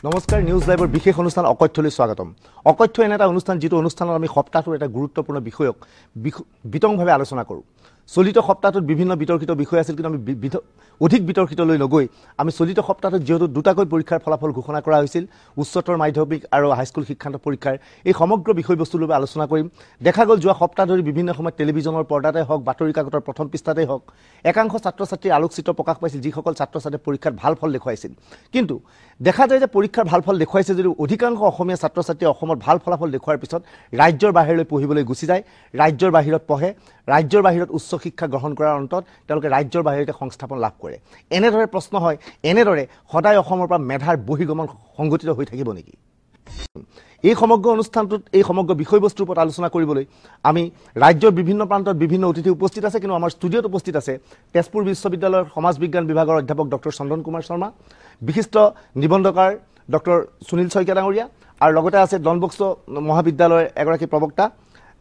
নমস্কাৰ নিউজ লাইভৰ বিশেষ অনুষ্ঠান অকথ্যলৈ স্বাগতম। অকথ্য এনে এটা অনুষ্ঠান যিটো অনুষ্ঠানত আমি সপ্তাহটোৰ এটা গুৰুত্বপূৰ্ণ বিষয়ক বিতংভাৱে আলোচনা কৰোঁ। চলিত সপ্তাহটোত বিভিন্ন বিতৰ্কিত বিষয় আছিল, কিন্তু আমি অধিক বিতৰ্কিতলৈ নগৈ আমি চলিত সপ্তাহটোত যিহেতু দুটাকৈ পৰীক্ষাৰ ফলাফল ঘোষণা কৰা হৈছিল, উচ্চতৰ মাধ্যমিক আৰু হাইস্কুল শিক্ষান্ত পৰীক্ষাৰ এই সমগ্ৰ বিষয়বস্তুৰ বাবে আলোচনা কৰিম। দেখা গ'ল যোৱা সপ্তাহ ধৰি বিভিন্ন সময়ত টেলিভিছনৰ পৰ্দাতে হওক, বাতৰি কাকতৰ প্ৰথম পৃষ্ঠাতেই হওক, একাংশ ছাত্ৰ ছাত্ৰীৰ আলোকচিত্ৰ প্ৰকাশ পাইছিল যিসকল ছাত্ৰ ছাত্ৰীয়ে পৰীক্ষাত ভাল ফল দেখুৱাইছিল। কিন্তু দেখা যায় যে পৰীক্ষাৰ ভাল ফল দেখুৱাইছে যদিও অধিকাংশ অসমীয়া ছাত্ৰ ছাত্ৰীয়ে অসমত ভাল ফলাফল দেখুৱাৰ পিছত ৰাজ্যৰ বাহিৰলৈ পঢ়িবলৈ গুচি যায়, ৰাজ্যৰ বাহিৰত পঢ়ে, ৰাজ্যৰ বাহিৰত উচ্চ শিক্ষা গ্ৰহণ কৰাৰ অন্তত তেওঁলোকে ৰাজ্যৰ বাহিৰতে সংস্থাপন লাভ কৰে। এনেদৰে প্ৰশ্ন হয়, এনেদৰে সদায় অসমৰ পৰা মেধাৰ বহিৰ্গমন সংঘটিত হৈ থাকিব নেকি? এই সমগ্ৰ অনুষ্ঠানটোত এই সমগ্ৰ বিষয়বস্তুৰ ওপৰত আলোচনা কৰিবলৈ আমি ৰাজ্যৰ বিভিন্ন প্ৰান্তত বিভিন্ন অতিথি উপস্থিত আছে, কিন্তু আমাৰ ষ্টুডিঅ'ত উপস্থিত আছে তেজপুৰ বিশ্ববিদ্যালয়ৰ সমাজ বিজ্ঞান বিভাগৰ অধ্যাপক ডক্টৰ চন্দন কুমাৰ শৰ্মা, বিশিষ্ট নিবন্ধকাৰ ডক্টৰ সুনীল শইকীয়া ডাঙৰীয়া, আৰু লগতে আছে ডন বস্কো মহাবিদ্যালয়ৰ এগৰাকী প্ৰবক্তা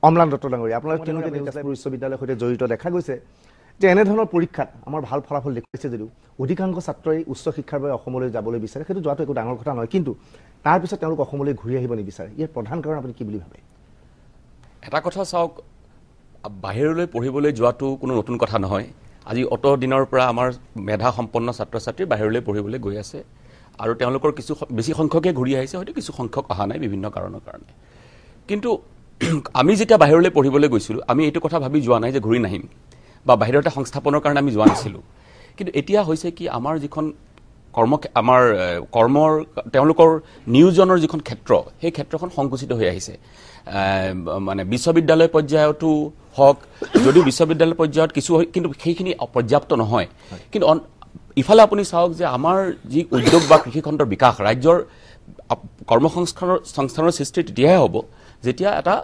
অম্লান দত্ত ডাঙৰীয়া। আপোনালোক তেওঁলোকে তেজপুৰ বিশ্ববিদ্যালয়ৰ সৈতে জড়িত। দেখা গৈছে যে এনেধৰণৰ পৰীক্ষাত আমাৰ ভাল ফলাফল দেখুৱাইছে যদিও অধিকাংশ ছাত্ৰই উচ্চ শিক্ষাৰ বাবে অসমলৈ যাবলৈ বিচাৰে। সেইটো যোৱাটো একো ডাঙৰ কথা নহয়, কিন্তু তাৰপিছত তেওঁলোক অসমলৈ ঘূৰি আহিব নিবিচাৰে। ইয়াৰ প্ৰধান কাৰণ আপুনি কি বুলি ভাবে? এটা কথা চাওক, বাহিৰলৈ পঢ়িবলৈ যোৱাটো কোনো নতুন কথা নহয়। আজি অত দিনৰ পৰা আমাৰ মেধা সম্পন্ন ছাত্ৰ ছাত্ৰী বাহিৰলৈ পঢ়িবলৈ গৈ আছে, আৰু তেওঁলোকৰ কিছু বেছি সংখ্যকে ঘূৰি আহিছে, হয়তো কিছু সংখ্যক অহা নাই বিভিন্ন কাৰণৰ কাৰণে। কিন্তু আমি যেতিয়া বাহিৰলৈ পঢ়িবলৈ গৈছিলোঁ, আমি এইটো কথা ভাবি যোৱা নাই যে ঘূৰি নাহিম বা বাহিৰতে সংস্থাপনৰ কাৰণে আমি যোৱা নাছিলোঁ। কিন্তু এতিয়া হৈছে কি, আমাৰ যিখন কৰ্মৰ তেওঁলোকৰ নিয়োজনৰ যিখন ক্ষেত্ৰ, সেই ক্ষেত্ৰখন সংকুচিত হৈ আহিছে। মানে বিশ্ববিদ্যালয় পৰ্যায়তো হওক, যদিও বিশ্ববিদ্যালয় পৰ্যায়ত কিছু হয়, কিন্তু সেইখিনি পৰ্যাপ্ত নহয়। কিন্তু ইফালে আপুনি চাওক যে আমাৰ যি উদ্যোগ বা কৃষিখণ্ডৰ বিকাশ, ৰাজ্যৰ কৰ্মসংস্থানৰ সৃষ্টি তেতিয়াহে হ'ব যেতিয়া এটা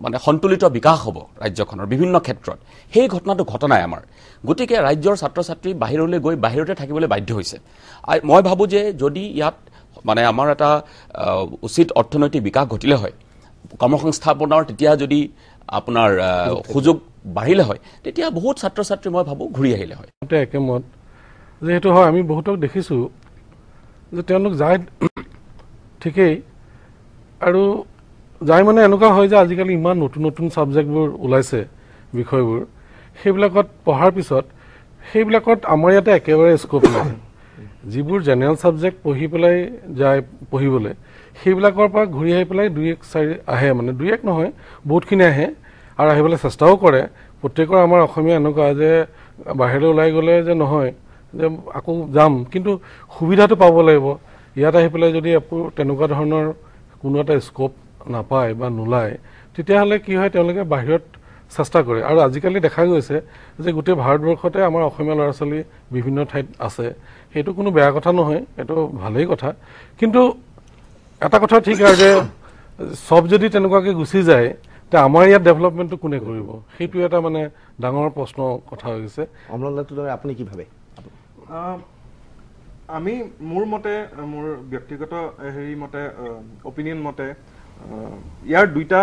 মানে সন্তুলিত বিকাশ হ'ব ৰাজ্যখনৰ বিভিন্ন ক্ষেত্ৰত। সেই ঘটনাটো ঘটা নাই আমাৰ। গতিকে ৰাজ্যৰ ছাত্ৰ ছাত্ৰী বাহিৰলৈ গৈ বাহিৰতে থাকিবলৈ বাধ্য হৈছে। মই ভাবোঁ যে যদি ইয়াত মানে আমাৰ এটা উচিত অৰ্থনৈতিক বিকাশ ঘটিলে হয়, কৰ্মসংস্থাপনৰ তেতিয়া যদি আপোনাৰ সুযোগ বাঢ়িলে হয়, তেতিয়া বহুত ছাত্ৰ ছাত্ৰী মই ভাবোঁ ঘূৰি আহিলে হয়। একেমত যে সেইটো হয়। আমি বহুতক দেখিছোঁ যে তেওঁলোক যায় ঠিকেই, আৰু যাই মানে এনেকুৱা হয় যে আজিকালি ইমান নতুন নতুন ছাবজেক্টবোৰ ওলাইছে, বিষয়বোৰ, সেইবিলাকত পঢ়াৰ পিছত সেইবিলাকত আমাৰ ইয়াতে একেবাৰে স্কোপ নাই। যিবোৰ জেনেৰেল ছাবজেক্ট পঢ়ি পেলাই যায় পঢ়িবলৈ, সেইবিলাকৰ পৰা ঘূৰি আহি পেলাই 2-1 আহে, মানে 2-1 নহয় বহুতখিনি আহে, আৰু আহিবলৈ চেষ্টাও কৰে। প্ৰত্যেকৰ আমাৰ অসমীয়া এনেকুৱা যে বাহিৰলৈ ওলাই গ'লে যে নহয় যে আকৌ যাম, কিন্তু সুবিধাটো পাব লাগিব। ইয়াত আহি পেলাই যদি তেনেকুৱা ধৰণৰ কোনো এটা স্কোপ নাপায় বা নোলায়, তেতিয়াহ'লে কি হয়, তেওঁলোকে বাহিৰত চেষ্টা কৰে। আৰু আজিকালি দেখা গৈছে যে গোটেই ভাৰতবৰ্ষতে আমাৰ অসমীয়া ল'ৰা ছোৱালী বিভিন্ন ঠাইত আছে। সেইটো কোনো বেয়া কথা নহয়, এইটো ভালেই কথা। কিন্তু এটা কথা ঠিক আৰু যে চব যদি তেনেকুৱাকৈ গুচি যায়, তে আমাৰ ইয়াত ডেভেলপমেণ্টটো কোনে কৰিব? সেইটো এটা মানে ডাঙৰ প্ৰশ্ন কথা হৈ গৈছে। অম্লান দত্ত আপুনি কি ভাবে? আমি মোৰ মতে, মোৰ ব্যক্তিগত মতে, অপিনিয়ন মতে, ইয়াৰ দুইটা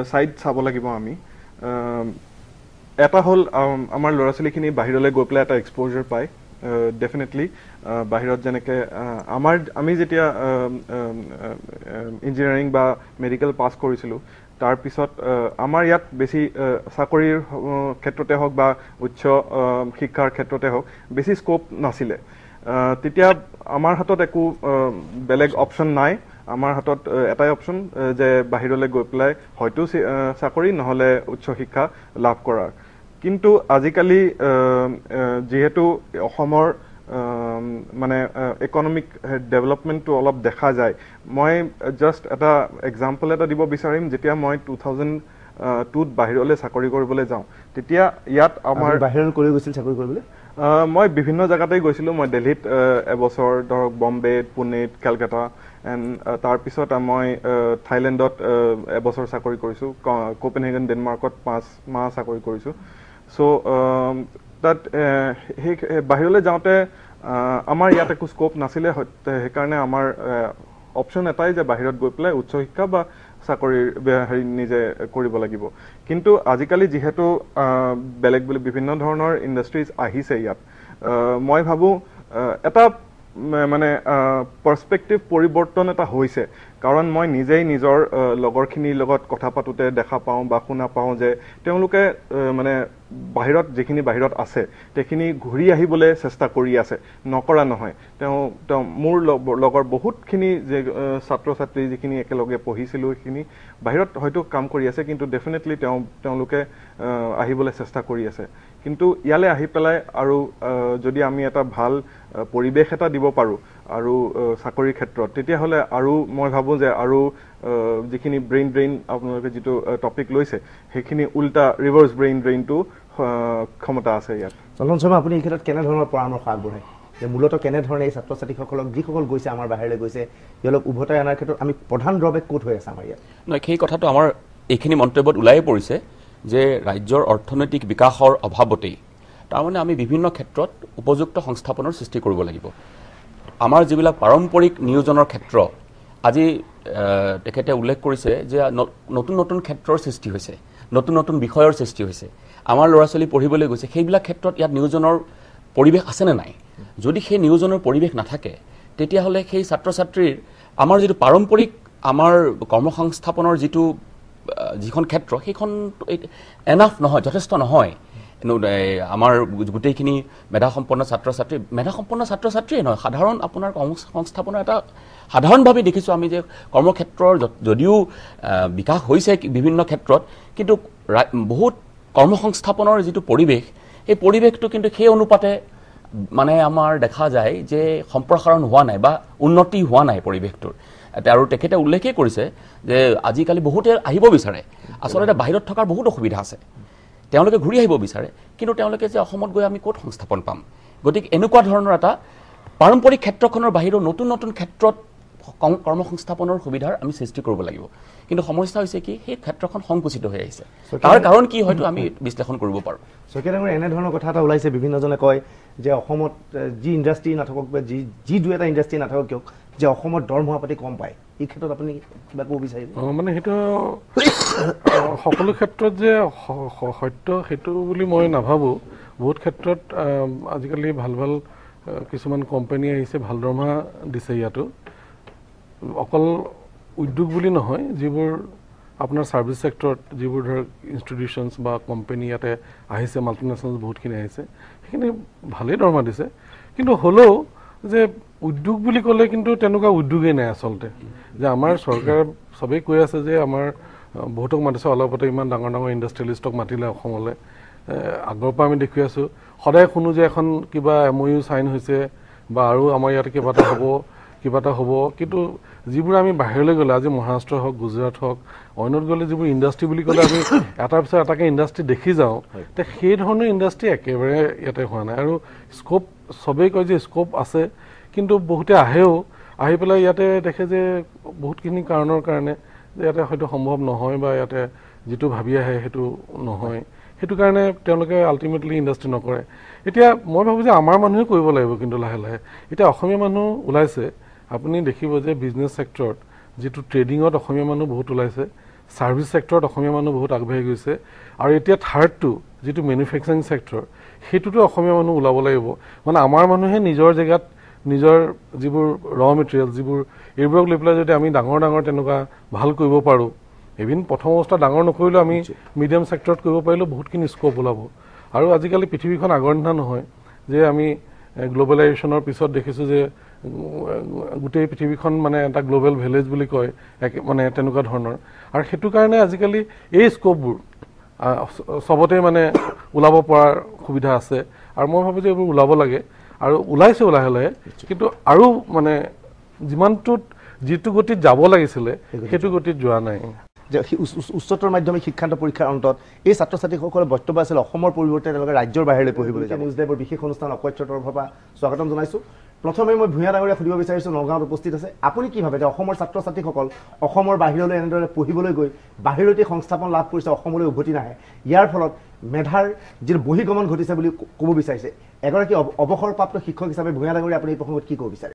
ছাইড চাব লাগিব আমি। এটা হ'ল আমাৰ ল'ৰা ছোৱালীখিনি বাহিৰলৈ গৈ পেলাই এটা এক্সপ'জাৰ পায়। ডেফিনেটলি বাহিৰত যেনেকৈ আমি যেতিয়া ইঞ্জিনিয়াৰিং বা মেডিকেল পাছ কৰিছিলোঁ, তাৰপিছত আমাৰ ইয়াত বেছি চাকৰিৰ ক্ষেত্ৰতে হওক বা উচ্চ শিক্ষাৰ ক্ষেত্ৰতে হওক বেছি স্ক'প নাছিলে। তেতিয়া আমাৰ হাতত একো বেলেগ অপশ্যন নাই। আমাৰ হাতত এটাই অপশ্যন যে বাহিৰলৈ গৈ পেলাই হয়তো চাকৰি নহ'লে উচ্চ শিক্ষা লাভ কৰাৰ। কিন্তু আজিকালি যিহেতু অসমৰ মানে ইকনমিক ডেভেলপমেণ্টটো অলপ দেখা যায়, মই জাষ্ট এটা এক্সাম্পল এটা দিব বিচাৰিম। যেতিয়া মই 2002ত বাহিৰলৈ চাকৰি কৰিবলৈ যাওঁ, তেতিয়া ইয়াত আমাৰ বাহিৰলৈ কৰি গৈছিল চাকৰি কৰিবলৈ? মই বিভিন্ন জেগাতেই গৈছিলোঁ। মই দিল্লীত এবছৰ, ধৰক বম্বেত, পুনেত, কেলকাতা, এণ্ড তাৰপিছত মই থাইলেণ্ডত এবছৰ চাকৰি কৰিছোঁ, কোপেনহেগেন ডেনমাৰ্কত 5 মাহ চাকৰি কৰিছোঁ। চ' তাত সেই বাহিৰলৈ যাওঁতে আমাৰ ইয়াত একো স্ক'প নাছিলে, সেইকাৰণে আমাৰ অপশ্যন এটাই যে বাহিৰত গৈ পেলাই উচ্চ শিক্ষা বা চাকৰিৰ নিজে কৰিব লাগিব। কিন্তু আজিকালি যিহেতু বেলেগ বিভিন্ন ধৰণৰ ইণ্ডাষ্ট্ৰিজ আহিছে ইয়াত, মই ভাবোঁ এটা মানে পাৰ্সপেক্টিভ পৰিৱৰ্তন এটা হৈছে কাৰণ মই নিজেই নিজৰ লগৰখিনিৰ লগত কথা পাতোতে দেখা পাওঁ বা শুনা পাওঁ যে তেওঁলোকে মানে বাহিৰত যিখিনি বাহিৰত আছে তেখিনি ঘূৰি আহিবলৈ চেষ্টা কৰি আছে নকৰা নহয় তেওঁ মোৰ লগৰ বহুতখিনি যে ছাত্ৰ ছাত্ৰী যিখিনি একেলগে পঢ়িছিলোঁ সেইখিনি বাহিৰত হয়তো কাম কৰি আছে কিন্তু ডেফিনেটলি তেওঁলোকে আহিবলৈ চেষ্টা কৰি আছে কিন্তু ইয়ালে আহি পেলাই আৰু যদি আমি এটা ভাল পৰিৱেশ এটা দিব পাৰোঁ আৰু চাকৰিৰ ক্ষেত্ৰত তেতিয়াহ'লে আৰু মই ভাবোঁ যে আৰু যিখিনি ব্ৰেইন ড্ৰেইন আপোনালোকে যিটো টপিক লৈছে সেইখিনি উল্টা ৰিভাৰ্ছ ব্ৰেইন ড্ৰেইনটো ক্ষমতা আছে ইয়াত চন্দন শৰ্মা আপুনি এই ক্ষেত্ৰত কেনেধৰণৰ পৰামৰ্শ আগবঢ়ায় যে মূলতঃ কেনেধৰণে এই ছাত্ৰ ছাত্ৰীসকলক যিসকল গৈছে আমাৰ বাহিৰলৈ গৈছে তেওঁলোক উভতাই অনাৰ ক্ষেত্ৰত আমি প্ৰধান ড্ৰবেক ক'ত হৈ আছে আমাৰ ইয়াত নহয় সেই কথাটো আমাৰ এইখিনি মন্তব্যত ওলাই পৰিছে যে ৰাজ্যৰ অৰ্থনৈতিক বিকাশৰ অভাৱতেই তাৰমানে আমি বিভিন্ন ক্ষেত্ৰত উপযুক্ত সংস্থাপনৰ সৃষ্টি কৰিব লাগিব আমাৰ যিবিলাক পাৰম্পৰিক নিয়োজনৰ ক্ষেত্ৰ আজি তেখেতে উল্লেখ কৰিছে যে নতুন নতুন ক্ষেত্ৰৰ সৃষ্টি হৈছে নতুন নতুন বিষয়ৰ সৃষ্টি হৈছে আমাৰ ল'ৰা ছোৱালী পঢ়িবলৈ গৈছে সেইবিলাক ক্ষেত্ৰত ইয়াত নিয়োজনৰ পৰিৱেশ আছেনে নাই যদি সেই নিয়োজনৰ পৰিৱেশ নাথাকে তেতিয়াহ'লে সেই ছাত্ৰ ছাত্ৰীৰ আমাৰ যিটো পাৰম্পৰিক আমাৰ কৰ্মসংস্থাপনৰ যিখন ক্ষেত্ৰ সেইখন এনাফ নহয় যথেষ্ট নহয় আমাৰ গোটেইখিনি মেধাসম্পন্ন ছাত্ৰ ছাত্ৰীয়ে নহয় সাধাৰণ আপোনাৰ কৰ্মসংস্থাপনৰ এটা সাধাৰণভাৱে দেখিছোঁ আমি যে কৰ্মক্ষেত্ৰৰ যদিও বিকাশ হৈছে বিভিন্ন ক্ষেত্ৰত কিন্তু বহুত কৰ্মসংস্থাপনৰ যিটো পৰিৱেশ এই পৰিৱেশটো কিন্তু সেই অনুপাতে মানে আমাৰ দেখা যায় যে সম্প্ৰসাৰণ হোৱা নাই বা উন্নতি হোৱা নাই পৰিৱেশটোৰ আৰু তেখেতে উল্লেখেই কৰিছে যে আজিকালি বহুতে আহিব বিচাৰে আচলতে বাহিৰত থকাৰ বহুত অসুবিধা আছে তেওঁলোকে ঘূৰি আহিব বিচাৰে কিন্তু তেওঁলোকে যে অসমত গৈ আমি ক'ত সংস্থাপন পাম গতিকে এনেকুৱা ধৰণৰ এটা পাৰম্পৰিক ক্ষেত্ৰখনৰ বাহিৰৰ নতুন নতুন ক্ষেত্ৰত কৰ্মসংস্থাপনৰ সুবিধাৰ আমি সৃষ্টি কৰিব লাগিব কিন্তু সমস্যা হৈছে কি সেই ক্ষেত্ৰখন সংকুচিত হৈ আহিছে তাৰ কাৰণ কি হয়তো আমি বিশ্লেষণ কৰিব পাৰোঁ শইকীয়া এনেধৰণৰ কথা এটা ওলাইছে বিভিন্নজনে কয় যে অসমত যি ইণ্ডাষ্ট্ৰী নাথাকক বা যি দুই এটা ইণ্ডাষ্ট্ৰী নাথাকক কিয় যে অসমত দৰমহা পাতি কম পায় এই ক্ষেত্ৰত আপুনি কিবা ক'ব বিচাৰিব মানে সেইটো সকলো ক্ষেত্ৰত যে সত্য সেইটো বুলি মই নাভাবোঁ বহুত ক্ষেত্ৰত আজিকালি ভাল ভাল কিছুমান কোম্পানী আহিছে ভাল দৰমহা দিছে ইয়াতো অকল উদ্যোগ বুলি নহয় যিবোৰ আপোনাৰ ছাৰ্ভিচ ছেক্টৰত যিবোৰ ধৰক ইনষ্টিটিউশ্যনছ বা কোম্পানী ইয়াতে আহিছে মাল্টিনেশ্যনেলছ বহুতখিনি আহিছে সেইখিনি ভালেই দৰমহা দিছে কিন্তু হ'লেও যে উদ্যোগ বুলি ক'লে কিন্তু তেনেকুৱা উদ্যোগেই নাই আচলতে যে আমাৰ চৰকাৰে চবেই কৈ আছে যে আমাৰ বহুতক মাতিছে অলপতে ইমান ডাঙৰ ডাঙৰ ইণ্ডাষ্ট্ৰিয়েলিষ্টক মাতিলে অসমলৈ আগৰ পৰা আমি দেখি আছোঁ সদায় শুনো যে এখন কিবা MOU চাইন হৈছে বা আৰু আমাৰ ইয়াতে কিবা এটা হ'ব কিন্তু যিবোৰ আমি বাহিৰলৈ গ'লে আজি মহাৰাষ্ট্ৰ হওক গুজৰাট হওক অন্যত গ'লে যিবোৰ ইণ্ডাষ্ট্ৰি বুলি ক'লে আমি এটাৰ পিছত এটাকে ইণ্ডাষ্ট্ৰি দেখি যাওঁ তে সেই ধৰণৰ ইণ্ডাষ্ট্ৰি একেবাৰে ইয়াতে হোৱা নাই আৰু স্ক'প চবেই কয় যে স্ক'প আছে কিন্তু বহুতে আহি পেলাই ইয়াতে দেখে যে বহুতখিনি কাৰণৰ কাৰণে যে ইয়াতে হয়তো সম্ভৱ নহয় বা ইয়াতে যিটো ভাবি আহে সেইটো নহয় সেইটো কাৰণে তেওঁলোকে আল্টিমেটলি ইণ্ডাষ্ট্ৰি নকৰে এতিয়া মই ভাবোঁ যে আমাৰ মানুহে কৰিব লাগিব কিন্তু লাহে লাহে এতিয়া অসমীয়া মানুহ ওলাইছে আপুনি দেখিব যে বিজনেছ ছেক্টৰত যিটো ট্ৰেডিঙত অসমীয়া মানুহ বহুত ওলাইছে ছাৰ্ভিচ ছেক্টৰত অসমীয়া মানুহ বহুত আগবাঢ়ি গৈছে আৰু এতিয়া থাৰ্ডটো যিটো মেনুফেকচাৰিং ছেক্টৰ সেইটোতো অসমীয়া মানুহ ওলাব লাগিব মানে আমাৰ মানুহে নিজৰ জেগাত নিজৰ যিবোৰ মেটেৰিয়েল যিবোৰ এইবোৰক লৈ পেলাই যদি আমি ডাঙৰ তেনেকুৱা ভাল কৰিব পাৰোঁ ইভিন প্ৰথম অৱস্থা ডাঙৰ নকৰিলেও আমি মিডিয়াম ছেক্টৰত কৰিব পাৰিলেও বহুতখিনি স্ক'প ওলাব আৰু আজিকালি পৃথিৱীখন আগৰ নিচিনা নহয় যে আমি গ্ল'বেলাইজেশ্যনৰ পিছত দেখিছোঁ যে গোটেই পৃথিৱীখন মানে এটা গ্ল'বেল ভিলেজ বুলি কয় মানে তেনেকুৱা ধৰণৰ আৰু সেইটো কাৰণে আজিকালি এই স্ক'পবোৰ চবতে মানে ওলাব পৰাৰ সুবিধা আছে আৰু মই ভাবোঁ যে এইবোৰ ওলাব লাগে আৰু ওলাইছে লাহে লাহে কিন্তু আৰু মানে যিটো গতিত যাব লাগিছিলে সেইটো গতিত যোৱা নাই যে উচ্চতৰ মাধ্যমিক শিক্ষান্ত পৰীক্ষাৰ অন্তত এই ছাত্ৰ ছাত্ৰীসকলৰ বক্তব্য আছিল অসমৰ পৰিৱৰ্তে তেওঁলোকে ৰাজ্যৰ বাহিৰলৈ পঢ়িবলৈ যাব নিউজ লাইভৰ বিশেষ অনুষ্ঠান অকথ্যৰ তৰফৰ পৰা স্বাগতম জনাইছোঁ প্ৰথমে মই ভূঞা ডাঙৰীয়া সুধিব বিচাৰিছোঁ নগাঁৱত উপস্থিত আছে আপুনি কি ভাবে যে অসমৰ ছাত্ৰ ছাত্ৰীসকল অসমৰ বাহিৰলৈ এনেদৰে পঢ়িবলৈ গৈ বাহিৰতে সংস্থাপন লাভ কৰিছে অসমলৈ উভতি নাহে ইয়াৰ ফলত মেধাৰ যিটো বহিগমন ঘটিছে বুলি ক'ব বিচাৰিছে এগৰাকী অৱসৰপ্ৰাপ্ত শিক্ষক হিচাপে ভূঞা ডাঙৰীয়া আপুনি এই প্ৰসংগত কি ক'ব বিচাৰে